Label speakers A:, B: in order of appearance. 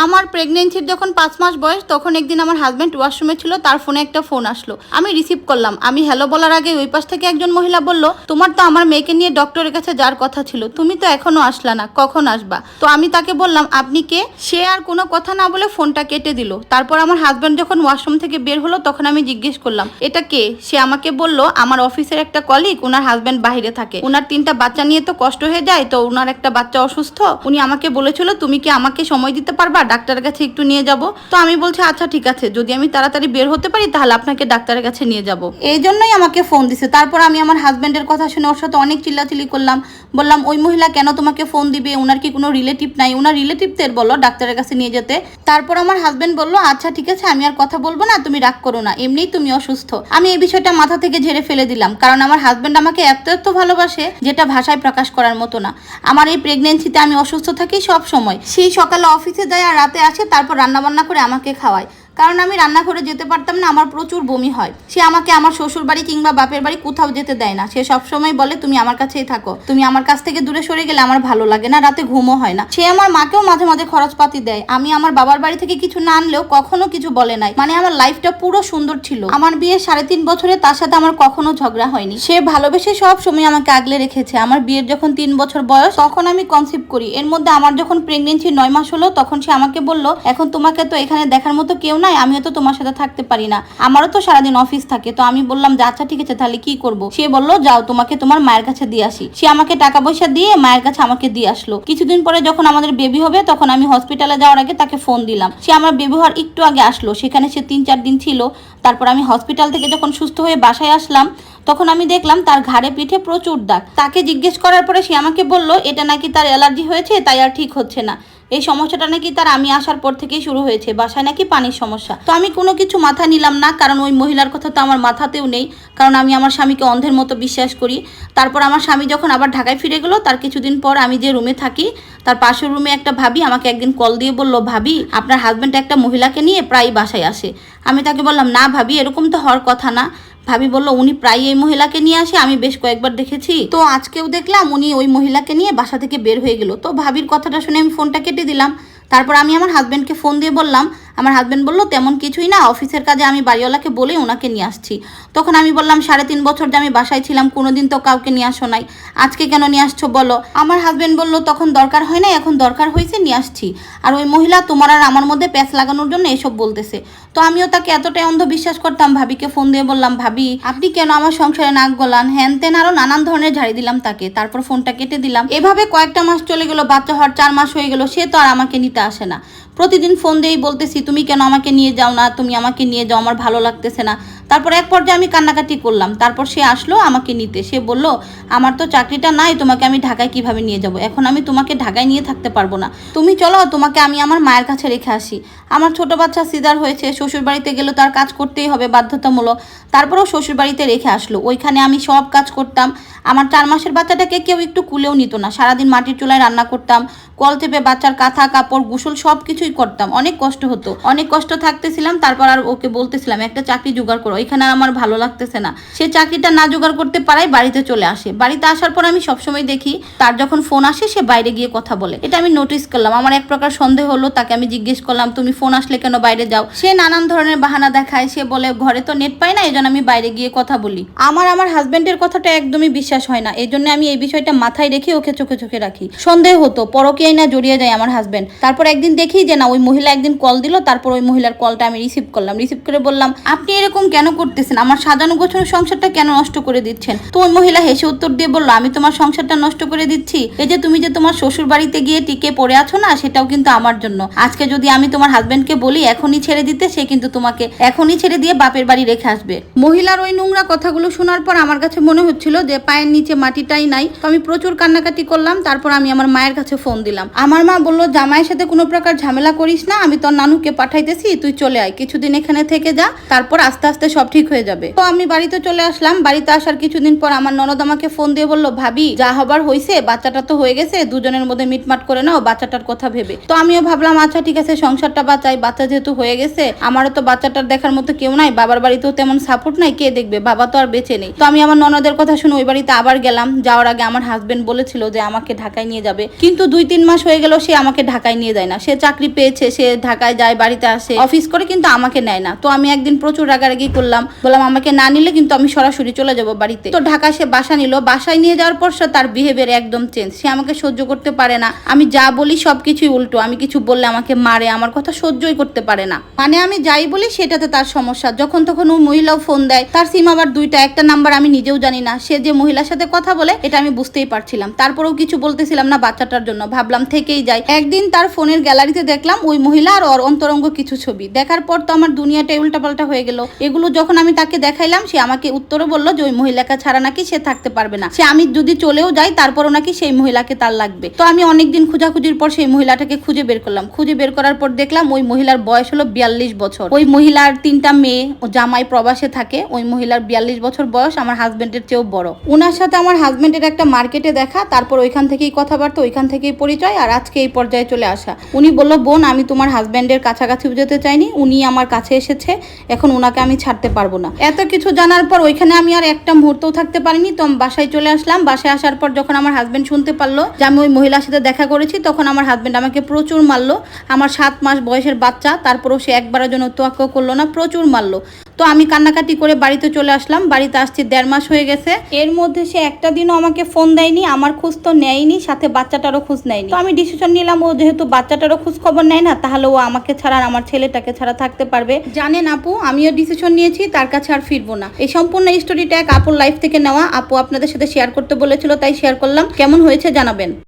A: আমার প্রেগনেন্সির যখন 5 মাস বয়স তখন একদিন আমার হাজব্যান্ড ওয়াশরুমে ছিল, তার ফোনে একটা ফোন আসলো। আমি রিসিভ করলাম। আমি হ্যালো বলার আগে ওই পাশ থেকে একজন মহিলা বলল, তোমার তো আমার মেয়েকে নিয়ে ডক্টরের কাছে যাওয়ার কথা ছিল, তুমি তো এখনো আসলা না, কখন আসবা? তো আমি তাকে বললাম আপনি কে? সে আর কোনো কথা না বলে ফোনটা কেটে দিল। তারপর আমার হাজব্যান্ড যখন ওয়াশরুম থেকে বের হলো তখন আমি জিজ্ঞেস করলাম এটা কে? সে আমাকে বলল আমার অফিসের একটা কলিগ, ওনার হাজব্যান্ড বাইরে থাকে, ওনার 3টা বাচ্চা নিয়ে তো কষ্ট হয়ে যায়, তো ওনার একটা বাচ্চা অসুস্থ, উনি আমাকে বলেছিল তুমি কি আমাকে সময় দিতে পারবা, ডাক্তারের কাছে একটু নিয়ে যাব। তো আমি বলছি আচ্ছা ঠিক আছে, যদি আমি তাড়াতাড়ি বের হতে পারি তাহলে আপনাকে ডাক্তারের কাছে নিয়ে যাব। এই জন্যই আমাকে ফোন দিছে। তারপর আমি আমার হাজব্যান্ডের কথা শুনে ওর সাথে অনেক চিল্লাচিল্লি করলাম। বললাম ওই মহিলা কেন তোমাকে ফোন দিবে, ওনার কি কোনো রিলেটিভ নাই? ওনার রিলেটিভদের বলো ডাক্তারের কাছে নিয়ে যেতে। তারপর আমার হাজব্যান্ড বলল আচ্ছা ঠিক আছে, আমি আর কথা বলবো না, তুমি রাগ করো না, এমনিই তুমি অসুস্থ। আমি এই বিষয়টা মাথা থেকে ঝেড়ে ফেলে দিলাম, কারণ আমার হাজব্যান্ড আমাকে এত এত ভালোবাসে যেটা ভাষায় প্রকাশ করার মতো না। আমার এই প্রেগনেন্সিতে আমি অসুস্থ থাকি সব সময়। সেই সকালে অফিসে যায় আর রাতে আসে, তারপর রান্নাবান্না করে আমাকে খাওয়ায়, কারণ আমি রান্নাঘরে যেতে পারতাম না, আমার প্রচুর বমি হয়। সে আমাকে আমার শ্বশুর বাড়ি কিংবা বাপের বাড়ি কোথাও যেতে দেয় না। সে সবসময় বলে তুমি আমার কাছেই থাকো, তুমি আমার কাছ থেকে দূরে সরে গেলে আমার ভালো লাগে না, রাতে ঘুমও হয় না। সে আমার মাকেও মাঝে মাঝে খরচপাতি দেয়। আমি আমার বাবার বাড়ি থেকে কিছু না আনলেও কখনো কিছু বলে নাই। মানে আমার লাইফটা পুরো সুন্দর ছিল। আমার বিয়ে 3.5 বছরে তার সাথে আমার কখনো ঝগড়া হয়নি। সে ভালোবেসে সব সময় আমাকে আগলে রেখেছে। আমার বিয়ের যখন 3 বছর বয়স তখন আমি কনসিভ করি। এর মধ্যে আমার যখন প্রেগনেন্সি 9 মাস হলো তখন সে আমাকে বলল এখন তোমাকে তো এখানে দেখার মতো কেউ নাই, আমিও তো তোমার সাথে থাকতে পারি না, আমারও তো সারাদিন অফিস থাকে। তো আমি বললাম যে আচ্ছা ঠিক আছে, তাহলে কি করব? সে বলল যাও তোমাকে তোমার মায়ের কাছে দিয়ে আসি। সে আমাকে টাকা পয়সা দিয়ে মায়ের কাছে আমাকে দিয়ে আসলো। কিছুদিন পরে যখন আমাদের বেবি হবে তখন আমি হসপিটালে যাওয়ার আগে তাকে ফোন দিলাম। সে আমার বেবি হওয়ার একটু আগে আসলো, সেখানে সে 3-4 দিন ছিল। তারপর আমি হসপিটাল থেকে যখন সুস্থ হয়ে বাসায় আসলাম তখন আমি দেখলাম তার ঘাড়ে পিঠে প্রচুর দাগ। তাকে জিজ্ঞেস করার পরে সে আমাকে বলল এটা নাকি তার অ্যালার্জি হয়েছে, তাই আর ঠিক হচ্ছে না। এই সমস্যাটা নাকি তার আমি আসার পর থেকেই শুরু হয়েছে, বাসায় নাকি পানির সমস্যা। তো আমি কোনো কিছু মাথা নিলাম না, কারণ ওই মহিলার কথা তো আমার মাথাতেও নেই, কারণ আমি আমার স্বামীকে অন্ধের মতো বিশ্বাস করি। তারপর আমার স্বামী যখন আবার ঢাকায় ফিরে গেল তার কিছুদিন পর আমি যে রুমে থাকি তার পাশের রুমে একটা ভাবি আমাকে একদিন কল দিয়ে বলল ভাবি আপনার হাজব্যান্ড একটা মহিলাকে নিয়ে প্রায় বাসায় আসে। আমি তাকে বললাম না ভাবি, এরকম তো হওয়ার কথা না। ভাবি বলল উনি প্রায় এই মহিলাকে নিয়ে আসে, আমি বেশ কয়েকবার দেখেছি, তো আজকেও দেখলাম উনি ওই মহিলাকে নিয়ে বাসা থেকে বের হয়ে গেল। তো ভাবির কথাটা শুনে আমি ফোনটা কেটে দিলাম। তারপর আমি আমার হাজব্যান্ডকে ফোন দিয়ে বললাম, আমার হাজব্যান্ড বলল তেমন কিছুই না, অফিসের কাজে আমি বাড়িওয়ালাকে বলে ওনাকে নিয়ে আসছি। তখন আমি বললাম 3.5 বছর যে আমি বাসায় ছিলাম কোনোদিন তো কাউকে নিয়ে আসো নাই, আজকে কেন নিয়ে আসছো বলো? আমার হাজব্যান্ড বলল তখন দরকার হয় না, এখন দরকার হয়েছে নিয়ে আসছি। আর ওই মহিলা তোমার আর আমার মধ্যে প্যাঁচ লাগানোর জন্য এসব বলতেছে। তো আমিও তাকে এতটাই অন্ধবিশ্বাস করতাম, ভাবিকে ফোন দিয়ে বললাম ভাবি আপনি কেন আমার সংসারে নাক গলান, হ্যান তেন আরো নানান ধরনের ঝাড়ি দিলাম তাকে। তারপর ফোনটা কেটে দিলাম। এভাবে কয়েকটা মাস চলে গেল, বাচ্চা হওয়ার 4 মাস হয়ে গেল, সে তো আর আমাকে নিতে আসে না। প্রতিদিন ফোন দিয়েই বলতেছি তুমি কেন আমাকে নিয়ে যাও না, তুমি আমাকে নিয়ে যাও, আমার ভালো লাগতেছে না। তারপর এক পর্যায়ে আমি কান্নাকাটি করলাম। তারপর সে আসলো আমাকে নিতে। সে বলল আমার তো চাকরিটা নাই, তোমাকে আমি ঢাকায় কিভাবে নিয়ে যাব? এখন আমি তোমাকে ঢাকায় নিয়ে থাকতে পারবো না, তুমি চলো তোমাকে আমি আমার মায়ের কাছে রেখে আসি। আমার ছোট বাচ্চা সিজার হয়েছে, শ্বশুর বাড়িতে গেলে তার কাজ করতেই হবে বাধ্যতামূলক। তারপরেও শ্বশুর বাড়িতে রেখে আসলো, ওইখানে আমি সব কাজ করতাম। আমার 4 মাসের বাচ্চাটাকে কেউ একটু কুলেও নিত না, সারাদিন মাটির চুলায় রান্না করতাম, কল চেপে বাচ্চার কাঁথা কাপড় গোসল সব কিছুই করতাম। অনেক কষ্ট হতো, অনেক কষ্ট থাকতেছিলাম। তারপর আর ওকে বলতেছিলাম একটা চাকরি জোগাড় করো, এখানে আর আমার ভালো লাগতেছে না। সে চাকরিটা না জোগাড় করতে পারায় বাড়িতে চলে আসে। বাড়িতে আসার পর আমি সবসময় দেখি তার যখন ফোন আসে সে বাইরে গিয়ে কথা বলে। এটা আমি নোটিস করলাম। আমার এক প্রকার সন্দেহ হলো, তাকে আমি জিজ্ঞেস করলাম তুমি ফোন আসলে কেন বাইরে যাও? সে নানান ধরনের বাহানা দেখায়। সে বলে ঘরে তো নেট পাই না, এই জন্য আমি বাইরে গিয়ে কথা বলি। আমার হাজবেন্ডের কথাটা একদমই বিশ্বাস হয় না, এই জন্য আমি এই বিষয়টা মাথায় রেখে ওকে চোখে চোখে রাখি। সন্দেহ হতো, পরকীয়ায় না জড়িয়ে যায় আমার হাজবেন্ড। তারপর একদিন দেখি যে না, ওই মহিলা একদিন কল দিল। তারপর ওই মহিলার কলটা আমি রিসিভ করলাম। রিসিভ করে বললাম আপনি এরকম কেন করতেছেন, আমার সাজানো গোছানো সংসারটা কেন নষ্ট করে দিচ্ছেন? তো ওই মহিলা হেসে উত্তর দিয়ে বলল আমি তোমার সংসারটা নষ্ট করে দিচ্ছি? এই যে তুমি যে তোমার শ্বশুর বাড়িতে গিয়ে টিকে পড়ে আছো না, সেটাও কিন্তু আমার জন্য। আজকে যদি আমি তোমার হাজবেন্ডকে বলি এখনই ছেড়ে দিতে, সে কিন্তু তোমাকে এখনই ছেড়ে দিয়ে বাপের বাড়ি রেখে আসবে। মহিলার ওই নোংরা কথাগুলো শোনার পর আমার কাছে মনে হচ্ছিল যে পায়ের নিচে মাটিটাই নাই। তো আমি প্রচুর কান্নাকাটি করলাম। তারপর আমি আমার মায়ের কাছে ফোন দিলাম। আমার মা বলল জামাইয়ের সাথে কোনো প্রকার ঝামেলা করিস না, আমি তোর নানুকে পাঠাইতেছি, তুই চলে আয়, কিছুদিন এখানে থেকে যা, তারপর আস্তে আস্তে সব ঠিক হয়ে যাবে। তো আমি বাড়িতে চলে আসলাম। বাড়িতে আসার কিছুদিন পর আমার ননদ আমাকে ফোন দিয়ে বলল ভাবি যা হবার হয়েছে, বাচ্চাটা তো হয়ে গেছে, দুজনের মধ্যে মিটমাট করে নাও বাচ্চাটার কথা ভেবে। তো আমিও ভাবলাম আচ্ছা ঠিক আছে, সংসারটা বাঁচাই, বাচ্চা যেহেতু হয়ে গেছে, আমারও তো বাচ্চাটার দেখার মতো কেউ নাই, বাবার বাড়িতেও তেমন সাপোর্ট নাই, কে দেখবে, বাবা তো আর বেঁচে নেই। তো আমি আমার ননদের কথা শুনে ওই বাড়িতে আবার গেলাম। যাওয়ার আগে আমার হাজবেন্ড বলেছিল যে আমাকে ঢাকায় নিয়ে যাবে, কিন্তু 2-3 মাস হয়ে গেল সে আমাকে ঢাকায় নিয়ে যায় না। সে চাকরি পেয়েছে, সে ঢাকায় যায়, বাড়িতে আসে, অফিস করে, কিন্তু আমাকে নেয় না। তো আমি একদিন প্রচুর রাগারাগি করলাম, বললাম আমাকে না নিলে কিন্তু আমি সরাসরি চলে যাব বাড়িতে। তো ঢাকায় সে বাসা নিল। বাসায় নিয়ে যাওয়ার পর সে তার বিহেভিয়ার একদম চেঞ্জ। সে আমাকে সহ্য করতে পারে না। আমি যা বলি সবকিছুই উল্টো। আমি কিছু বললে আমাকে মারে, আমার কথা সহ্যই করতে পারে না। মানে আমি যাই বলি সেটাতে তার সমস্যা। যখন তখন ও মহিলাও ফোন দেয়। তার সিম আবার দুইটা, একটা নাম্বার আমি নিজেও জানি না। সে যে মহিলার সাথে কথা বলে এটা আমি বুঝতেই পারছিলাম। তারপরেও কিছু বলতেছিলাম না বাচ্চাটার জন্য, ভাবলাম থেকেই যায়। একদিন তার ফোনের গ্যালারিতে দেখলাম ওই মহিলা আর ওর অন্তরঙ্গ কিছু ছবি। দেখার পর তো আমার দুনিয়াটাই উল্টাপাল্টা হয়ে গেল। এগুলো যখন আমি তাকে দেখাইলাম, সে আমাকে উত্তরে বললো যে ওই মহিলাকে ছাড়া নাকি সে থাকতে পারবে না। সে আমি যদি চলেও যাই তারপরও নাকি সেই মহিলাকে তার লাগবে। তো আমি অনেকদিন খোঁজাখুঁজির পর সেই মহিলাটাকে খুঁজে বের করলাম। খুঁজে বের করার পর দেখলাম ওই মহিলার বয়স হলো 42 বছর। ওই মহিলার 3টা মেয়ে, ও জামাই প্রবাসে থাকে। ওই মহিলার 42 বছর বয়স, আমার হাজবেন্ডের চেয়েও বড়। ওনার সাথে আমার হাজবেন্ডের একটা মার্কেটে দেখা, তারপর ওইখান থেকেই কথাবার্তা, ওইখান থেকেই পরিচয়, আর আজকে এই পর্যায়ে চলে আসা। উনি বললো, বোন আমি তোমার হাজবেন্ডের কাছাকাছি যেতে চাইনি, উনি আমার কাছে এসেছে, এখন ওনাকে আমি ছাড়তে পারবো না। এত কিছু জানার পর ওইখানে আমি আর একটা মুহূর্তও থাকতে পারিনি। তো আমি বাসায় চলে আসলাম। বাসায় আসার পর যখন আমার হাজবেন্ড শুনতে পারলো যে আমি ওই মহিলার সাথে দেখা করেছি, তখন আমার হাজবেন্ড আমাকে প্রচুর মারলো। আমার 7 মাস বয়সের বাচ্চা, তারপরেও সে একবারের জন্য তোয়াক্কা করলো না, প্রচুর মারলো। তো আমি কান্নাকাটি করে বাড়িতে চলে আসলাম। বাড়িতে আসছি 1.5 মাস হয়ে গেছে। এর মধ্যে সে একটা দিনও আমাকে ফোন দেয়নি, আমার খোঁজ তো নেয়নি, সাথে বাচ্চাটারও খোঁজ নেয়নি। তো আমি ডিসিশন নিলাম ও যেহেতু বাচ্চাটারও খোঁজ খবর নেয় না, তাহলে ও আমাকে ছাড়া আর আমার ছেলেটাকে ছাড়া থাকতে পারবে। জানেন আপু, আমিও ডিসিশন নিয়েছি তার কাছে আর ফিরবো না। এই সম্পূর্ণ স্টোরিটা এক আপুর লাইফ থেকে নেওয়া। আপু আপনাদের সাথে শেয়ার করতে বলেছিল, তাই শেয়ার করলাম। কেমন হয়েছে জানাবেন।